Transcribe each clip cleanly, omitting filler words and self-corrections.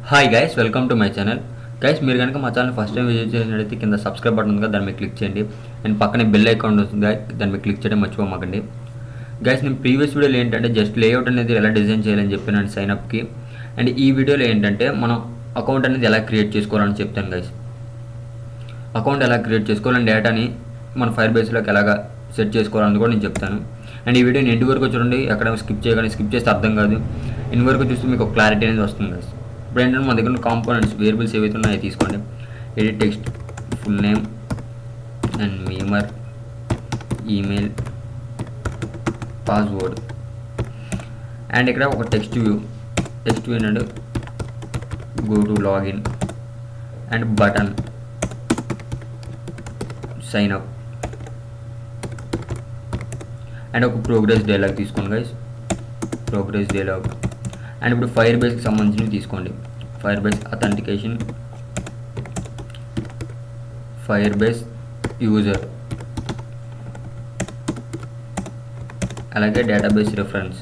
Hi guys, welcome to my channel. Guys, మీరు కనుక మా ఛానల్ ఫస్ట్ టైం విజిట్ చేసినట్లయితే కింద సబ్స్క్రైబ్ బటన్ ఉంది కదా, దాని మీద క్లిక్ చేయండి. అండ్ పక్కనే బెల్ ఐకాన్ వస్తుంది, దాని మీద క్లిక్ చేయడం మర్చిపోమాకండి. గైస్, నేను ప్రీవియస్ వీడియోలో ఏంటంటే జస్ట్ లేఅవుట్ అనేది ఎలా డిజైన్ చేయాలని చెప్పాను సైన్అప్కి. అండ్ ఈ వీడియోలో ఏంటంటే మనం అకౌంట్ అనేది ఎలా క్రియేట్ చేసుకోవాలని చెప్తాను గైస్. అకౌంట్ ఎలా క్రియేట్ చేసుకోవాలని డేటాని మన ఫైర్ బేస్లోకి ఎలాగా సెట్ చేసుకోవాలని కూడా నేను చెప్తాను. అండ్ ఈ వీడియోని ఎండ్ వరకు చూడండి, ఎక్కడ స్కిప్ చేయగానే, స్కిప్ చేస్తే అర్థం కాదు. ఎండ్ వరకు చూస్తే మీకు ఒక క్లారిటీ అనేది వస్తుంది గైస్. ఇప్పుడు ఏంటంటే మన దగ్గర కాంపోనెంట్స్ వేరియబుల్స్ ఏవైతే ఉన్నాయో తీసుకోండి. Edit text, full name and మీమర్, ఈమెయిల్, పాస్వర్డ్. అండ్ ఇక్కడ ఒక టెక్స్ట్ వ్యూ ఏంటంటే go to login and button sign up and ఒక ప్రోగ్రెస్ డైలాగ్ తీసుకోండి గైస్, ప్రోగ్రెస్ డైలాగ్. అండ్ ఇప్పుడు ఫైర్ బేస్కి సంబంధించినవి తీసుకోండి. Firebase authentication, Firebase user, అలాగే డేటాబేస్ రెఫరెన్స్.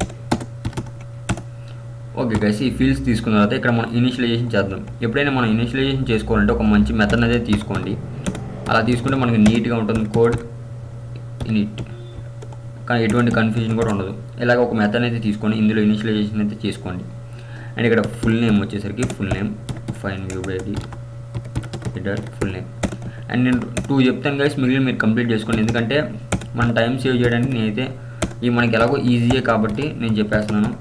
ఓకే గైస్, ఈ ఫీల్డ్స్ తీసుకున్న తర్వాత ఇక్కడ మనం ఇనిషియలైజేషన్ చేద్దాం. ఎప్పుడైనా మనం ఇనిషియలైజేషన్ చేసుకోవాలంటే ఒక మంచి మెథడ్ అనేది తీసుకోండి. అలా తీసుకుంటే మనకి నీట్గా ఉంటుంది కోడ్ ఇనిట్, కానీ ఎటువంటి కన్ఫ్యూజన్ కూడా ఉండదు. ఇలాగ ఒక మెథడ్ అయితే తీసుకొని ఇందులో ఇనిషియలైజేషన్ అయితే చేసుకోండి. అండ్ ఇక్కడ ఫుల్ నేమ్ వచ్చేసరికి full name, fine view baby editor full name. And నేను 2 చెప్తాను గైస్, మిగిలిన మీరు కంప్లీట్ చేసుకోండి. ఎందుకంటే మన టైం సేవ్ చేయడానికి నేనైతే ఇవి మనకి ఎలాగో ఈజీయే కాబట్టి నేను చెప్పేస్తున్నాను.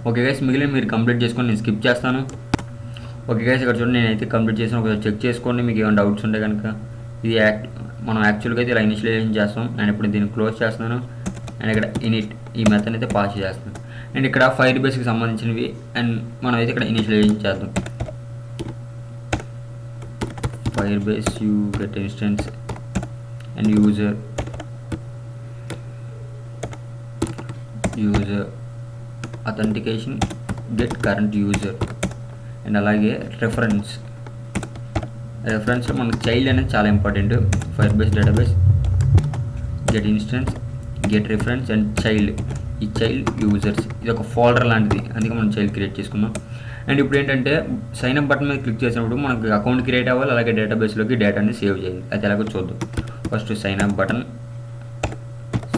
ఓకే గైస్, మిగిలిన మీరు కంప్లీట్ చేసుకొని నేను స్కిప్ చేస్తాను. ఓకే గైస్, ఇక్కడ చూడండి నేనైతే కంప్లీట్ చేసాను. ఒకసారి చెక్ చేసుకోండి మీకు ఏమైనా డౌట్స్ ఉంటే కనుక. ఇది మనం యాక్చువల్గా అయితే ఇలా ఇనిషియలైజేషన్ చేస్తాం. అండ్ ఇప్పుడు దీన్ని క్లోజ్ చేస్తున్నాను. అండ్ ఇక్కడ ఇనిట్ ఈ మెథడ్ అయితే పాస్ చేస్తాను. అండ్ ఇక్కడ ఫైర్ బేస్కి సంబంధించినవి అండ్ మనం అయితే ఇక్కడ ఇనిషియలైజేషన్ చేద్దాం. Fire base you get instance and user authentication get current user. And అలాగే రెఫరెన్స్లో మనకు చైల్డ్ అనేది చాలా important. Fire base database get instance, get reference and child. ఈ చైల్డ్ యూజర్స్ ఇది ఒక ఫోల్డర్ లాంటిది, అందుకే మనం చైల్డ్ క్రియేట్ చేసుకున్నాం. అండ్ ఇప్పుడు ఏంటంటే సైన్ అప్ బటన్ మీద క్లిక్ చేసినప్పుడు మనకి అకౌంట్ క్రియేట్ అవ్వాలి, అలాగే డేటాబేస్లోకి డేటాని సేవ్ చేయాలి. అది ఎలాగో చూద్దాం. First sign up button,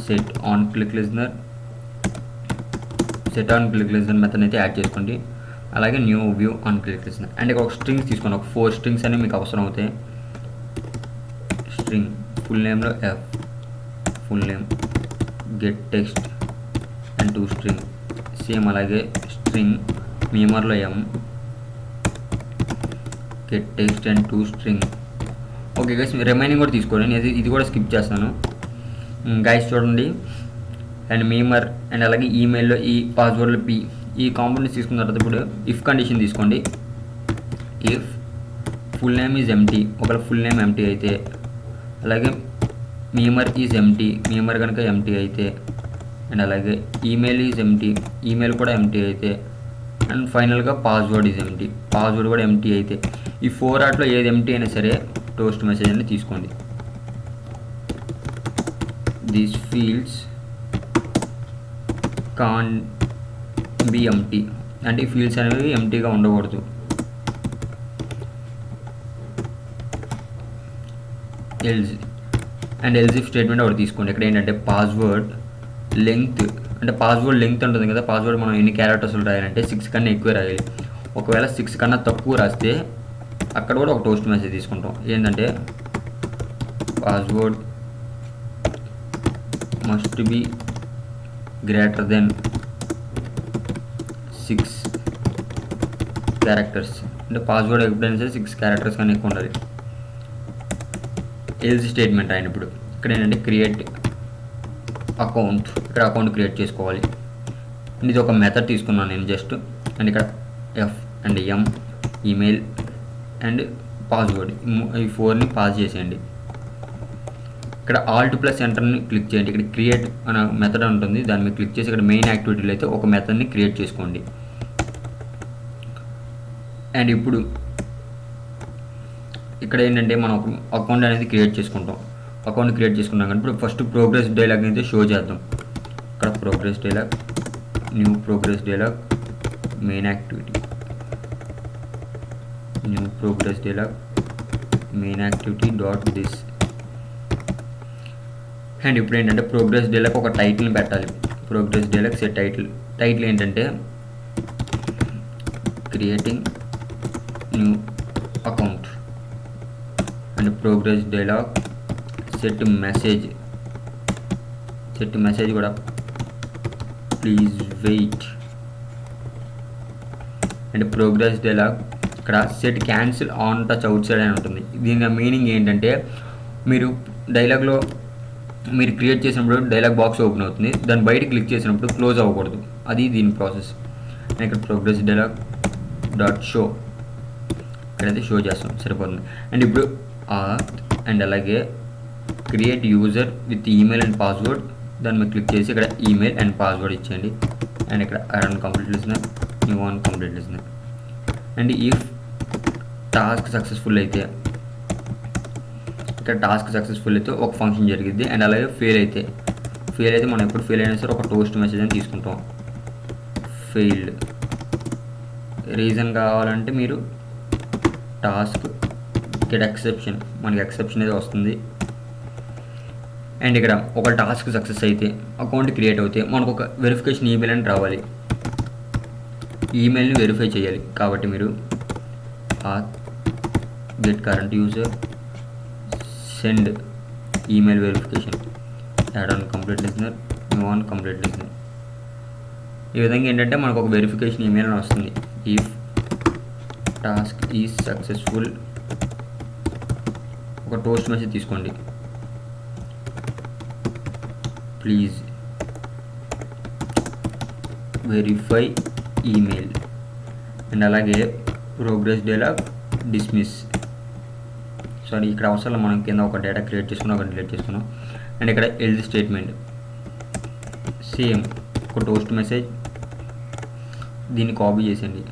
set on click listener method అయితే యాడ్ చేసుకోండి. అలాగే new view on click listener. And ఒక స్ట్రింగ్స్ తీసుకోండి, ఒక 4 స్ట్రింగ్స్ అనేవి మీకు అవసరం అవుతాయి. స్ట్రింగ్ ఫుల్ నేమ్లో F, full name, get text and 2 string. Same అలాగే స్ట్రింగ్ మీమర్లో M, get text and 2 string. Okay guys, remaining కూడా తీసుకోండి, నేను ఇది కూడా స్కిప్ చేస్తాను. గైస్ చూడండి, అండ్ మీమర్ అండ్ అలాగే ఈమెయిల్లో ఈ, పాస్వర్డ్లో పి, ఈ కాంపోనెంట్స్ తీసుకున్న తర్వాత ఇప్పుడు ఇఫ్ కండిషన్ తీసుకోండి. If full name is empty, ఒకవేళ ఫుల్ నేమ్ ఎంటీ అయితే, అలాగే మీమర్ ఈజ్ ఎంటీ, మీమర్ కనుక ఎంటీ అయితే, అండ్ అలాగే ఈమెయిల్ ఈజ్ ఎంటీ, ఈమెయిల్ కూడా ఎంటీ అయితే, అండ్ ఫైనల్గా పాస్వర్డ్ ఈజ్ ఎంటీ, పాస్వర్డ్ కూడా ఎంటీ అయితే, ఈ 4 ఆటలో ఏది ఎంటీ అయినా సరే టోస్ట్ మెసేజ్ అనేది తీసుకోండి. These fields can be empty, అంటే ఈ ఫీల్డ్స్ అనేవి ఎంటీగా ఉండకూడదు. ఎల్స్ ఇఫ్ స్టేట్మెంట్ ఒకటి తీసుకోండి. ఇక్కడ ఏంటంటే పాస్వర్డ్ లెంగ్త్, అంటే పాస్వర్డ్ లెంగ్త్ ఉంటుంది కదా, పాస్వర్డ్ మనం ఎన్ని క్యారెక్టర్స్లు రాయాలంటే 6 కన్నా ఎక్కువ రాయాలి. ఒకవేళ 6 కన్నా తక్కువ రాస్తే అక్కడ కూడా ఒక టోస్ట్ మెసేజ్ తీసుకుంటాం. ఏంటంటే password must be greater than 6 characters, అంటే పాస్వర్డ్ ఎప్పుడైనా సరే 6 క్యారెక్టర్స్ కానీ ఎక్కువ ఉండాలి. ఎల్స్ స్టేట్మెంట్ అయినప్పుడు ఇక్కడ ఏంటంటే క్రియేట్ అకౌంట్, ఇక్కడ అకౌంట్ క్రియేట్ చేసుకోవాలి. అండ్ ఇది ఒక మెథడ్ తీసుకున్నాను నేను జస్ట్. అండ్ ఇక్కడ F and M, email and password, ఈ 4ని పాస్ చేసేయండి. ఇక్కడ ఆల్ట్ ప్లస్ ఎంటర్ని క్లిక్ చేయండి. ఇక్కడ క్రియేట్ అనే మెథడ్ ఉంటుంది, దాని మీద క్లిక్ చేసి ఇక్కడ మెయిన్ యాక్టివిటీలో అయితే ఒక మెథడ్ని క్రియేట్ చేసుకోండి. అండ్ ఇప్పుడు ఇక్కడ ఏంటంటే మనం ఒక అకౌంట్ అనేది క్రియేట్ చేసుకుంటాం. అకౌంట్ క్రియేట్ చేసుకున్నాం కానీ ఇప్పుడు ఫస్ట్ ప్రోగ్రెస్ డైలాగ్ అయితే షో చేద్దాం. ఇక్కడ progress dialog, new progress dialog, main activity new progress dialog main activity dot this. And ఇప్పుడు ఏంటంటే ప్రోగ్రెస్ డైలాగ్ ఒక టైటిల్ని పెట్టాలి. ప్రోగ్రెస్ డైలాగ్ సెట్ టైటిల్ ఏంటంటే creating new account. And progress dialog set message కూడా please wait. And progress dialog ఇక్కడ set cancel on touch outside అని ఉంటుంది. దీని మీనింగ్ ఏంటంటే మీరు డైలాగ్లో మీరు క్రియేట్ చేసినప్పుడు డైలాగ్ బాక్స్ ఓపెన్ అవుతుంది, దాన్ని బయట క్లిక్ చేసినప్పుడు క్లోజ్ అవ్వకూడదు, అది దీని ప్రాసెస్. అండ్ ఇక్కడ ప్రోగ్రెస్ డైలాగ్ డాట్ షో ఇక్కడైతే షో చేస్తాం సరిపోతుంది. అండ్ ఇప్పుడు అండ్ అలాగే create user with email and password, దాన్ని మీరు క్లిక్ చేసి ఇక్కడ ఈమెయిల్ అండ్ పాస్వర్డ్ ఇచ్చేయండి. అండ్ ఇక్కడ run complete listener, new on complete listener. And if task successful అయితే ఇక్కడ టాస్క్ సక్సెస్ఫుల్ అయితే ఒక ఫంక్షన్ జరిగిద్ది. అండ్ అలాగే ఫెయిల్ అయితే మనం ఎప్పుడు ఫెయిల్ అయినా సరే ఒక టోస్ట్ మెసేజ్ అని తీసుకుంటాం. ఫెయిల్డ్ రీజన్ కావాలంటే మీరు టాస్క్ గెట్ ఎక్సెప్షన్, మనకి ఎక్సెప్షన్ అయితే వస్తుంది. అండ్ ఇక్కడ ఒక టాస్క్ సక్సెస్ అయితే అకౌంట్ క్రియేట్ అవుతే మనకు ఒక వెరిఫికేషన్ ఈమెయిల్ అని రావాలి. ఈమెయిల్ని వెరిఫై చేయాలి కాబట్టి మీరు get current user send email verification add on complete listener, new on complete listener. ఈ విధంగా ఏంటంటే మనకు ఒక వెరిఫికేషన్ ఈమెయిల్ అని వస్తుంది. ఇఫ్ టాస్క్ ఈజ్ సక్సెస్ఫుల్ ఒక టోస్ట్ మెసేజ్ తీసుకోండి, ప్లీజ్ వెరిఫై ఈమెయిల్. అండ్ అలాగే ప్రోగ్రెస్ డైలాగ్ డిస్మిస్. సారీ ఇక్కడ అవసరం మనం కింద ఒక డేటా క్రియేట్ చేసుకున్నాం, ఒక డిలీట్ చేసుకున్నాం. అండ్ ఇక్కడ ఎల్స్ స్టేట్మెంట్ సేమ్ ఒక టోస్ట్ మెసేజ్, దీన్ని కాపీ చేసేయండి.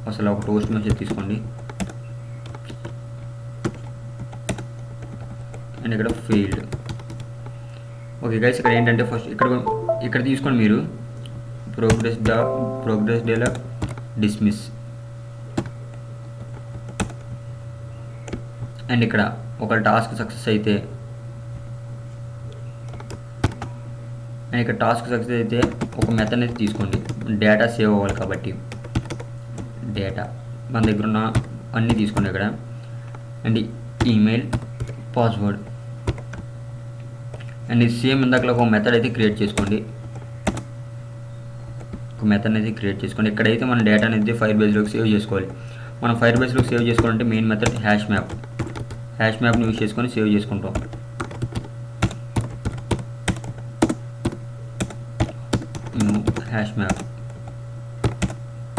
అసలు ఒక టోస్ట్ మెసేజ్ తీసుకోండి. అండ్ ఇక్కడ ఫెయిల్డ్. ఓకే గైస్, ఇక్కడ ఏంటంటే ఫస్ట్ ఇక్కడ తీసుకోండి మీరు ప్రోగ్రెస్ డైలాగ్ డిస్మిస్. అండ్ ఇక్కడ ఒక టాస్క్ సక్సెస్ అయితే ఒక మెథడ్ అయితే తీసుకోండి. డేటా సేవ్ అవ్వాలి కాబట్టి డేటా మన దగ్గర ఉన్న అన్నీ తీసుకోండి ఇక్కడ. And email password. అండ్ ఇది సేమ్ ఇందాకలో ఒక మెథడ్ అయితే క్రియేట్ చేసుకోండి. ఇక్కడైతే మన డేటా అనేది ఫైర్ బేస్లోకి సేవ్ చేసుకోవాలి. మనం ఫైర్ బేస్లోకి సేవ్ చేసుకోవాలంటే మెయిన్ మెథడ్ హ్యాష్ మ్యాప్ని యూజ్ చేసుకొని సేవ్ చేసుకుంటాం. హ్యాష్ మ్యాప్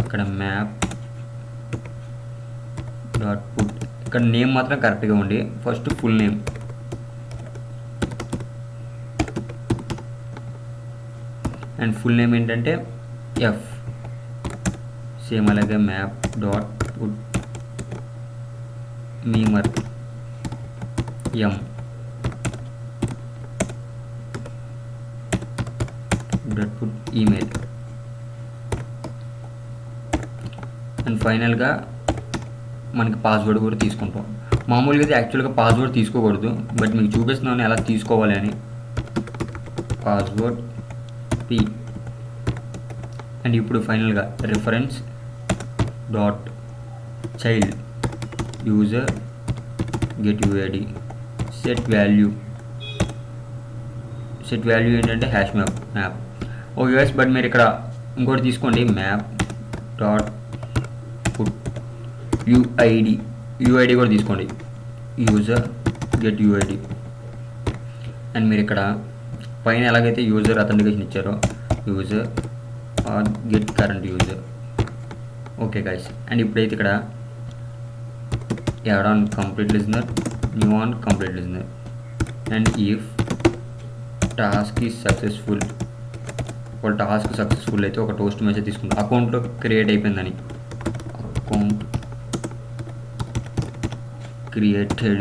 ఇక్కడ మ్యాప్ డాట్ పుట్. ఇక్కడ నేమ్ మాత్రం కరెక్ట్గా ఉండి first full name, and full name ఏంటంటే ఎఫ్. సేమ్ అలాగే map dot put memer M dot put email. And ఫైనల్గా మనకి పాస్వర్డ్ కూడా తీసుకుంటాం. మామూలుగా అయితే యాక్చువల్గా పాస్వర్డ్ తీసుకోకూడదు, బట్ మీకు చూపిస్తున్నాను ఎలా తీసుకోవాలి అని. Password P. అండ్ ఇప్పుడు ఫైనల్గా reference dot child user get UID set value ఏంటంటే hash map. Okay guys, but మీరు ఇక్కడ ఇంకోటి తీసుకోండి, మ్యాప్ డాట్ పుట్ యూఐడి కూడా తీసుకోండి, యూజర్ గెట్ యూఐడి. అండ్ మీరు ఇక్కడ పైన ఎలాగైతే యూజర్ అథెంటికేషన్ ఇచ్చారో user are get current user. Okay guys, and ఇప్పుడైతే ఇక్కడ add on complete listener, new on complete listener. And if task is successful, ఒక టాస్క్ సక్సెస్ఫుల్ అయితే ఒక టోస్ట్ మెసేజ్ తీసుకుంటాం. అకౌంట్లో క్రియేట్ అయిపోయిందని, అకౌంట్ క్రియేటెడ్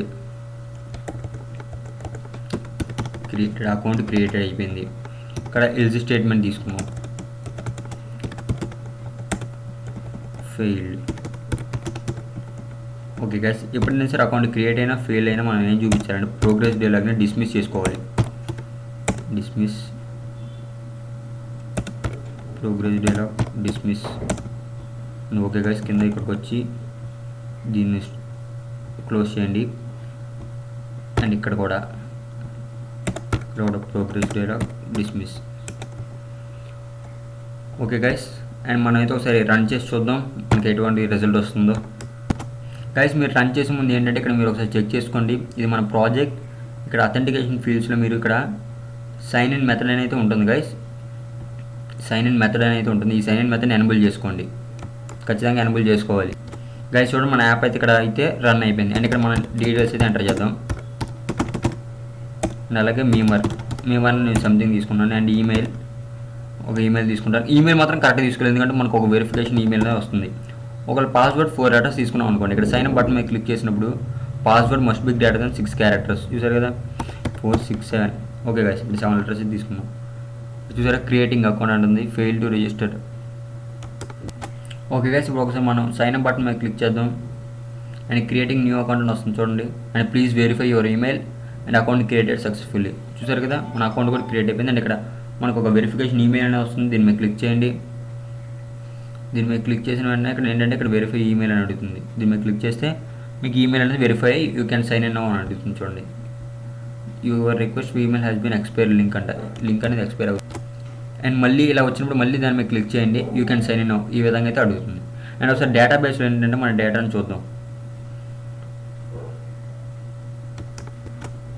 అకౌంట్ క్రియేటెడ్ అయిపోయింది. ఇక్కడ ఎల్స్ స్టేట్మెంట్ తీసుకున్నాం, ఫెయిల్డ్. ఓకే గైస్, ఎప్పుడైనా సరే అకౌంట్ క్రియేట్ అయినా ఫెయిల్ అయినా మనం ఏం చూపించాలంటే ప్రోగ్రెస్ డైలాగ్ని డిస్మిస్ చేసుకోవాలి. Dismiss progress dialogue dismiss. Okay guys, కింద ఇక్కడికి వచ్చి దీన్ని క్లోజ్ చేయండి. అండ్ ఇక్కడ కూడా progress dialogue dismiss. Okay guys, and మనం అయితే ఒకసారి రన్ చేసి చూద్దాం మనకి ఎటువంటి రిజల్ట్ వస్తుందో. గైస్, మీరు రన్ చేసే ముందు ఏంటంటే ఇక్కడ మీరు ఒకసారి చెక్ చేసుకోండి, ఇది మన ప్రాజెక్ట్. ఇక్కడ అథెంటికేషన్ ఫీల్డ్స్లో మీరు ఇక్కడ సైన్ ఇన్ మెథడ్ అనేది ఉంటుంది గైస్. సైన్ ఇన్ మెథడ్ అనేది ఉంటుంది. ఈ సైన్ ఇన్ మెథడ్ని ఎనేబుల్ చేసుకోండి, ఖచ్చితంగా ఎనేబుల్ చేసుకోవాలి. గైస్ చూడండి, మన యాప్ అయితే ఇక్కడ అయితే రన్ అయిపోయింది. అండ్ ఇక్కడ మనం డీటెయిల్స్ అయితే ఎంటర్ చేద్దాం. అండ్ అలాగే మీమర్ నేను సంథింగ్ తీసుకున్నాను. అండ్ ఒక ఈమెయిల్ తీసుకుంటాను. ఈమెయిల్ మాత్రం కరెక్ట్గా తీసుకోలేదు, ఎందుకంటే మనకు ఒక వెరిఫికేషన్ ఈమెయిల్ వస్తుంది. ఒకవేళ పాస్వర్డ్ 4 characters తీసుకున్నాం అనుకోండి, ఇక్కడ సైన్ అప్ బటన్ మీద క్లిక్ చేసినప్పుడు password must be greater than 6 characters. చూసారు కదా, 4 6 7. ఓకే గైస్, ఇప్పుడు 7 letters తీసుకున్నాం. చూసారా, క్రియేటింగ్ అకౌంట్ అంటుంది, fail to register. Okay guys, ఇప్పుడు ఒకసారి మనం సైన్ అప్ బటన్ మీద క్లిక్ చేద్దాం. అండ్ క్రియేటింగ్ న్యూ అకౌంట్ అని వస్తుంది చూడండి. And please verify your email and account created successfully. చూసారు కదా, మన అకౌంట్ కూడా క్రియేట్ అయిపోయింది. అండ్ ఇక్కడ మనకు ఒక వెరిఫికేషన్ ఈమెయిల్ అనేది వస్తుంది. దీని మీద క్లిక్ చేయండి. దీని మీద క్లిక్ చేసిన వెంటనే ఇక్కడ ఏంటంటే ఇక్కడ వెరిఫై ఈమెయిల్ అని అడుగుతుంది. దీని మీద క్లిక్ చేస్తే మీకు ఈమెయిల్ అనేది verify you can sign in now అని అడుగుతుంది చూడండి. Your request email has been expire link అంట. లింక్ అనేది ఎక్స్పైర్ అవుతుంది. అండ్ మళ్ళీ ఇలా వచ్చినప్పుడు మళ్ళీ దాని మీద క్లిక్ చేయండి, you can sign in now. ఈ విధంగా అయితే అడుగుతుంది. అండ్ ఒకసారి డేటాబేస్లో ఏంటంటే మన డేటాను చూద్దాం.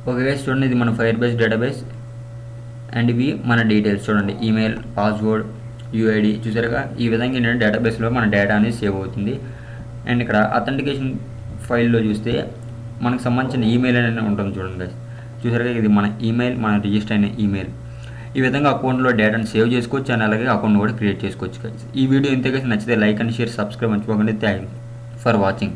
ఓకే గైస్, చూడండి, ఇది మన ఫైర్ బేస్ డేటాబేస్. అండ్ ఇవి మన డీటెయిల్స్ చూడండి, ఈమెయిల్, పాస్వర్డ్, యూఐడి. చూసారుగా, ఈ విధంగా ఏంటంటే డేటాబేస్లో మన డేటా అనేది సేవ్ అవుతుంది. అండ్ ఇక్కడ అథెంటికేషన్ ఫైల్లో చూస్తే మనకు సంబంధించిన ఈమెయిల్ అనేది ఉంటుంది చూడండి గైస్. చూసారుగా, ఇది మన ఈమెయిల్, మన రిజిస్టర్ అయిన ఈమెయిల్. ఈ విధంగా అకౌంట్లో డేటాను సేవ్ చేసుకోవచ్చు అండ్ అలాగే అకౌంట్ కూడా క్రియేట్ చేసుకోవచ్చు గైస్. ఈ వీడియో ఇంతే గైస్, నచ్చితే లైక్ అండ్ షేర్, సబ్స్క్రైబ్ మర్చిపోకండి. Thank for watching.